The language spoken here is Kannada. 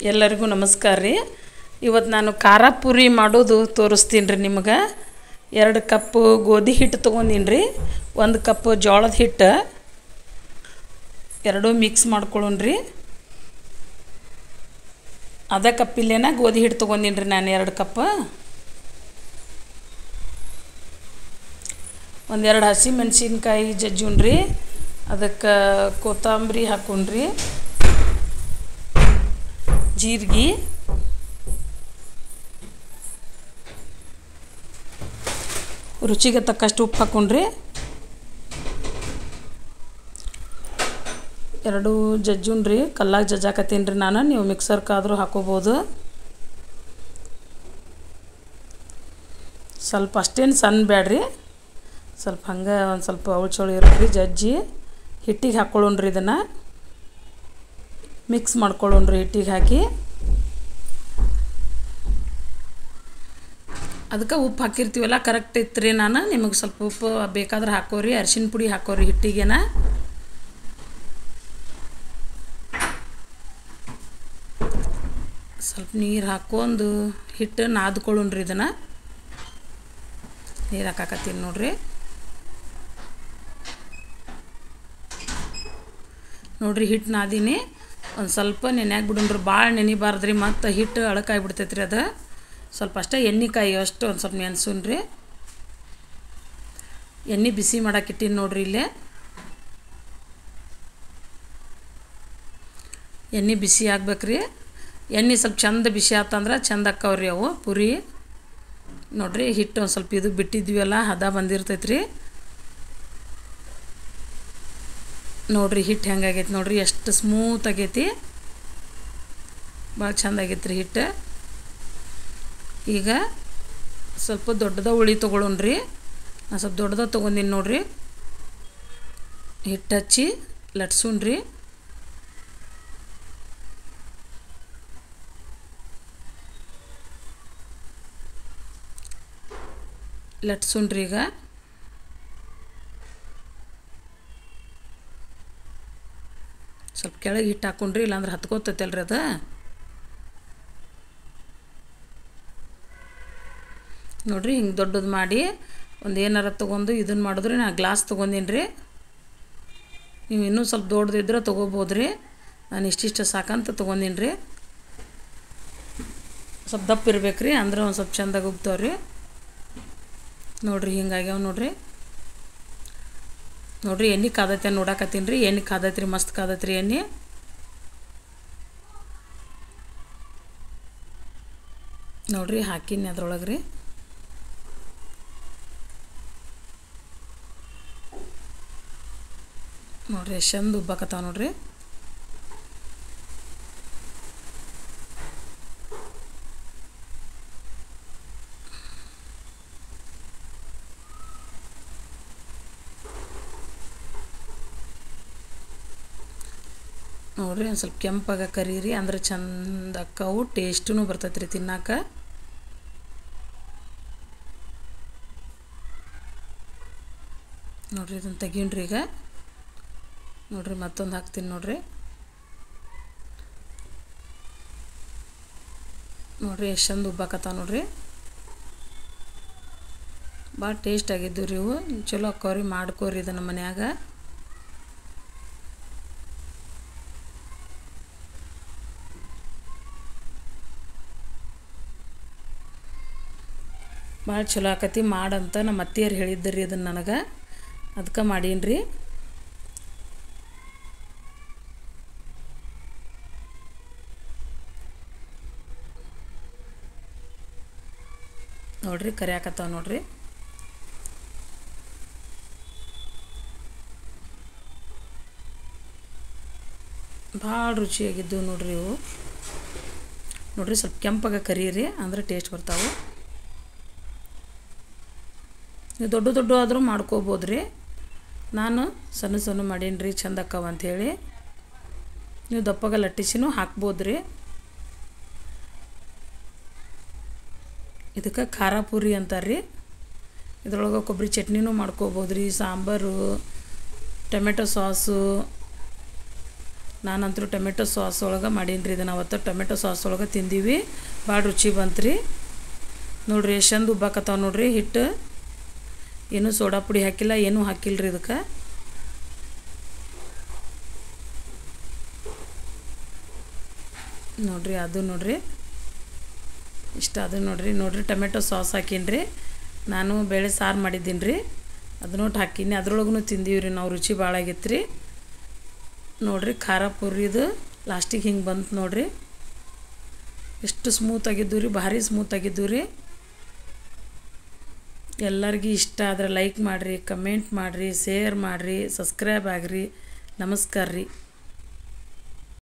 ಎಲ್ಲರಿಗೂ ನಮಸ್ಕಾರ ರೀ. ಇವತ್ತು ನಾನು ಖಾರ ಪೂರಿ ಮಾಡೋದು ತೋರಿಸ್ತೀನಿ ರೀ ನಿಮಗೆ. 2 ಕಪ್ ಗೋಧಿ ಹಿಟ್ಟು ತೊಗೊಂಡಿನಿ ರೀ, 1 ಕಪ್ ಜೋಳದ ಹಿಟ್ಟು, ಎರಡೂ ಮಿಕ್ಸ್ ಮಾಡ್ಕೊಳ್ಳೋಣ ರೀ. ಅದೇ ಕಪ್ಪಿಲ್ಲೇನ ಗೋಧಿ ಹಿಟ್ಟು ತೊಗೊಂಡಿನಿ ರೀ ನಾನು 2 ಕಪ್. 1-2 ಹಸಿ ಮೆಣಸಿನ್ಕಾಯಿ ಜಜ್ಜುಣ್ರಿ, ಅದಕ್ಕೆ ಕೊತ್ತಂಬರಿ ಹಾಕೊಂಡ್ರಿ, ಜೀರಿಗೆ, ರುಚಿಗೆ ತಕ್ಕಷ್ಟು ಉಪ್ಪು ಹಾಕೊಂಡ್ರಿ, 2 ಜಜ್ಜುಣ್ರಿ. ಕಲ್ಲಾಗ ಜಜ್ಜಾಕತ್ತೀನಿ ರೀ ನಾನು, ನೀವು ಮಿಕ್ಸರ್ಕಾದರೂ ಹಾಕೋಬೋದು. ಸ್ವಲ್ಪ ಅಷ್ಟೇನು ಸಣ್ಣ ಬ್ಯಾಡ್ರಿ, ಸ್ವಲ್ಪ ಹಂಗೆ ಒಂದು ಸ್ವಲ್ಪ ಅವಳು ಇರೋದ್ರಿ. ಜಜ್ಜಿ ಹಿಟ್ಟಿಗೆ ಹಾಕ್ಕೊಳ್ಳೋಣ್ರಿ, ಇದನ್ನು ಮಿಕ್ಸ್ ಮಾಡ್ಕೊಳ್ಳೋಣ್ರಿ. ಹಿಟ್ಟಿಗೆ ಹಾಕಿ ಅದಕ್ಕೆ ಉಪ್ಪು ಹಾಕಿರ್ತೀವಲ್ಲ ಕರೆಕ್ಟ್ ಇತ್ತು ರೀ. ನಾನು ನಿಮಗೆ ಸ್ವಲ್ಪ ಉಪ್ಪು ಬೇಕಾದ್ರೆ ಹಾಕೋರಿ, ಅರಿಶಿನ ಪುಡಿ ಹಾಕೋರಿ ಹಿಟ್ಟಿಗೆನ. ಸ್ವಲ್ಪ ನೀರು ಹಾಕ್ಕೊಂಡು ಹಿಟ್ಟು ನಾದ್ಕೊಳ್ಳೋಣ್ರಿ. ಇದನ್ನು ನೀರು ಹಾಕಾಕತ್ತೀನಿ ನೋಡ್ರಿ. ನೋಡ್ರಿ ಹಿಟ್ಟು ನಾದೀನಿ, ಒಂದು ಸ್ವಲ್ಪ ನೆನೆಯಾಗಿ ಬಿಡೋಣ್ರಿ, ಭಾಳ ನೆನಿಬಾರ್ದ್ರಿ, ಮತ್ತು ಹಿಟ್ಟು ಅಳಕಾಗಿ ರೀ. ಅದು ಸ್ವಲ್ಪ ಅಷ್ಟೇ ಎಣ್ಣೆ ಕಾಯಿ ಅಷ್ಟು ಒಂದು ಸ್ವಲ್ಪ ನೆನೆಸೋಣ್ರಿ. ಎಣ್ಣೆ ಬಿಸಿ ಮಾಡಾಕಿಟ್ಟಿನಿ ನೋಡ್ರಿ. ಇಲ್ಲೇ ಎಣ್ಣೆ ಬಿಸಿ ಆಗ್ಬೇಕ್ರಿ. ಎಣ್ಣೆ ಸ್ವಲ್ಪ ಚಂದ ಬಿಸಿ ಆತಂದ್ರೆ ಚಂದ ಅಕ್ಕವ್ರಿ ಅವು ಪುರಿ. ನೋಡ್ರಿ ಹಿಟ್ಟು ಒಂದು ಸ್ವಲ್ಪ ಇದು ಬಿಟ್ಟಿದ್ವಲ್ಲ ಹದ ಬಂದಿರ್ತೈತ್ರಿ. ನೋಡ್ರಿ ಹಿಟ್ಟು ಹೆಂಗಾಗೈತಿ ನೋಡ್ರಿ, ಎಷ್ಟು ಸ್ಮೂತ್ ಆಗೈತಿ, ಭಾಳ ಚಂದ ಆಗೈತಿ ರೀ ಹಿಟ್ಟು. ಈಗ ಸ್ವಲ್ಪ ದೊಡ್ಡದ ಉಳಿ ತೊಗೊಳೋಣ್ರಿ. ನಾನು ಸ್ವಲ್ಪ ದೊಡ್ಡದ ತೊಗೊಂಡಿನಿ ನೋಡ್ರಿ. ಹಿಟ್ಟು ಹಚ್ಚಿ ಲಟ್ಸೋಣ್ರಿ. ಲಟ್ಸೋಣ್ರಿ. ಈಗ ಸ್ವಲ್ಪ ಕೆಳಗೆ ಹಿಟ್ಟು ಹಾಕ್ಕೊಂಡ್ರಿ, ಇಲ್ಲಾಂದ್ರೆ ಹತ್ಕೋತೈತಲ್ರಿ ಅದು. ನೋಡ್ರಿ ಹಿಂಗೆ ದೊಡ್ಡದು ಮಾಡಿ ಒಂದು ಏನಾರ ತೊಗೊಂಡು ಇದನ್ನು ಮಾಡಿದ್ರಿ. ನಾನು ಗ್ಲಾಸ್ ತೊಗೊಂಡಿನಿ ರೀ, ನೀವು ಇನ್ನೂ ಸ್ವಲ್ಪ ದೊಡ್ಡದಿದ್ರೆ ತೊಗೋಬೋದು ರೀ. ನಾನು ಇಷ್ಟಿಷ್ಟು ಸಾಕಂತ ತೊಗೊಂಡಿನಿ ರೀ. ಸ್ವಲ್ಪ ದಪ್ಪ ಇರ್ಬೇಕು ರೀ, ಅಂದ್ರೆ ಒಂದು ಸ್ವಲ್ಪ ಚೆಂದಾಗಿ ಉಬ್ತಾವ್ರಿ. ನೋಡ್ರಿ ಹಿಂಗಾಗ್ಯಾವ ನೋಡ್ರಿ. ನೋಡ್ರಿ ಎಣ್ಣೆ ಕಾದೈತೆ ನೋಡಾಕತ್ತೀನಿ ರೀ. ಎಣ್ಣೆ ಕಾದೈತ್ರಿ, ಮಸ್ತ್ ಕಾದೈತ್ರಿ ಎಣ್ಣೆ. ನೋಡ್ರಿ ಹಾಕಿನಿ ಅದ್ರೊಳಗೆ ರೀ. ನೋಡ್ರಿ ಎಷ್ಟು ಚಂದ ಉಬ್ಬಾಕತ್ತಾವ ನೋಡ್ರಿ. ನೋಡ್ರಿ ಒಂದು ಸ್ವಲ್ಪ ಕೆಂಪಾಗ ಕರೀರಿ, ಅಂದ್ರೆ ಚಂದ ಅಕ್ಕವು, ಟೇಸ್ಟೂ ಬರ್ತೈತೆ ರೀ ತಿನ್ನಾಕ. ನೋಡ್ರಿ ಇದನ್ನು ತೆಗೀಣ್ರಿ. ಈಗ ನೋಡ್ರಿ ಮತ್ತೊಂದು ಹಾಕ್ತೀನಿ ನೋಡ್ರಿ. ನೋಡ್ರಿ ಎಷ್ಟು ಚಂದ ಉಬ್ಬಾಕತ್ತಾವ ನೋಡ್ರಿ. ಭಾಳ ಟೇಸ್ಟ್ ಆಗಿದ್ದು ರೀ ಇವು. ಚಲೋ ಅಕ್ಕವ್ರಿ, ಮಾಡ್ಕೋರಿ ಇದನ್ನು ಮನ್ಯಾಗ. ಭಾಳ ಚಲೋ ಆಕತಿ ಮಾಡಂತ ನಮ್ಮ ಅತ್ತಿಯರು ಹೇಳಿದ್ದರಿ ಇದನ್ನು ನನಗೆ, ಅದಕ್ಕೆ ಮಾಡೀನಿ ರೀ. ನೋಡ್ರಿ ಕರಿಯಾಕತ್ತಾವ ನೋಡ್ರಿ. ಭಾಳ ರುಚಿಯಾಗಿದ್ದು ನೋಡ್ರಿ ಇವು. ನೋಡ್ರಿ ಸ್ವಲ್ಪ ಕೆಂಪಾಗ ಕರೀರಿ, ಅಂದ್ರೆ ಟೇಸ್ಟ್ ಬರ್ತಾವೆ. ನೀವು ದೊಡ್ಡ ದೊಡ್ಡ ಆದರೂ ಮಾಡ್ಕೋಬೋದು ರೀ. ನಾನು ಸಣ್ಣ ಸಣ್ಣ ಮಾಡೀನಿ ರೀ, ಚಂದ ಅಕ್ಕವ ಅಂಥೇಳಿ. ನೀವು ದಪ್ಪಗ ಲಟ್ಟಿಸಿನೂ ಹಾಕ್ಬೋದು ರೀ. ಇದಕ್ಕೆ ಖಾರ ಪೂರಿ ಅಂತಾರೆ ರೀ. ಇದರೊಳಗೆ ಕೊಬ್ಬರಿ ಚಟ್ನಿನೂ ಮಾಡ್ಕೋಬೋದು ರೀ, ಸಾಂಬಾರು, ಟೊಮೆಟೊ ಸಾಸು, ನಾನಂತರೂ ಟೊಮೆಟೊ ಸಾಸ್ ಒಳಗೆ ಮಾಡೀನಿ ರೀ. ಇದನ್ನು ಅವತ್ತು ಟೊಮೆಟೊ ಸಾಸ್ ಒಳಗೆ ತಿಂದೀವಿ, ಭಾಳ ರುಚಿ ಬಂತು ರೀ. ನೋಡಿರಿ ಎಷ್ಟು ಚಂದ ಉಬ್ಬಾಕತ್ತಾವ ನೋಡಿರಿ. ಹಿಟ್ಟು ಏನೂ ಸೋಡಾ ಪುಡಿ ಹಾಕಿಲ್ಲ, ಏನೂ ಹಾಕಿಲ್ಲ ರೀ ಇದಕ್ಕೆ. ನೋಡಿರಿ ಅದು ನೋಡಿರಿ ಇಷ್ಟ ಅದು ನೋಡಿರಿ ಟೊಮೆಟೊ ಸಾಸ್ ಹಾಕೀನಿ ರೀ. ನಾನು ಬೇಳೆ ಸಾರು ಮಾಡಿದ್ದೀನಿ ರೀ, ಅದನ್ನೂ ಹಾಕೀನಿ. ಅದ್ರೊಳಗೂ ತಿಂದೀವಿ ರೀ ನಾವು, ರುಚಿ ಭಾಳ ಆಗೈತೆ ರೀ. ನೋಡಿರಿ ಖಾರ ಪುರಿದು ಲಾಸ್ಟಿಗೆ ಹಿಂಗೆ ಬಂತು ನೋಡಿರಿ. ಎಷ್ಟು ಸ್ಮೂತ್ ಆಗಿದ್ದು ರೀ, ಭಾರಿ ಸ್ಮೂತ್ ಆಗಿದ್ದು ರೀ. ಎಲ್ಲರಿಗೂ ಇಷ್ಟ ಆದರೆ ಲೈಕ್ ಮಾಡಿರಿ, ಕಮೆಂಟ್ ಮಾಡಿರಿ, ಶೇರ್ ಮಾಡಿರಿ, ಸಬ್ಸ್ಕ್ರೈಬ್ ಆಗಿರಿ. ನಮಸ್ಕಾರ ರೀ.